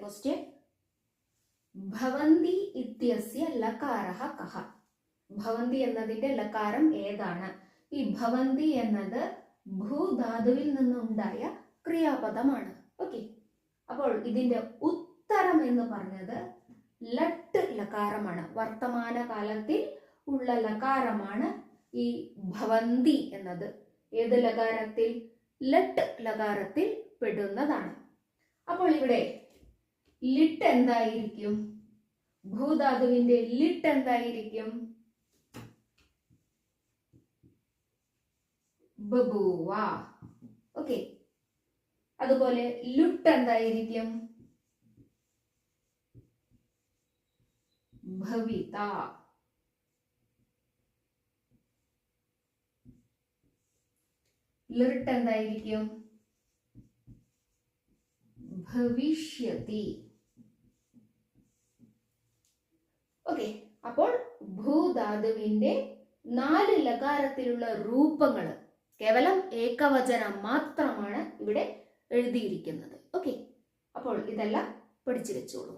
Question. ഭവന്തി ഇത്യസ്യ ലകാരഃ കഃ? ഭവന്തി എന്നതിന്റെ ലകാരം ഏതാണ്? ഈ ഭവന്തി എന്നത് ഭൂധാതുവിൽ നിന്നുണ്ടായ ക്രിയാപദമാണ്. ഓക്കെ, അപ്പോൾ ഇതിന്റെ ഉത്തരം എന്ന് പറഞ്ഞത് ലട്ട് ലകാരമാണ്. വർത്തമാന കാലത്തിൽ ഉള്ള ലകാരമാണ് ഈ ഭവന്തി എന്നത്. ഏത് ലകാരത്തിൽ? ലട്ട് ലകാരത്തിൽ പെടുന്നതാണ്. അപ്പോൾ ഇവിടെ ലിട്ട് എന്തായിരിക്കും? ഭൂധാതുവിന്റെ ലിട്ട് എന്തായിരിക്കും? ബഭൂവ. ഓക്കെ, അതുപോലെ ലുട്ട് എന്തായിരിക്കും? ഭവിത. ലിട്ട് എന്തായിരിക്കും? ഭവിഷ്യതി. ഓക്കെ, അപ്പോൾ ഭൂധാതുവിന്റെ 4 ലകാരത്തിലുള്ള രൂപങ്ങൾ കേവലം ഏകവചനം മാത്രമാണ് ഇവിടെ എഴുതിയിരിക്കുന്നത്. ഓക്കെ, അപ്പോൾ ഇതെല്ലാം പഠിച്ചു വെച്ചോളൂ.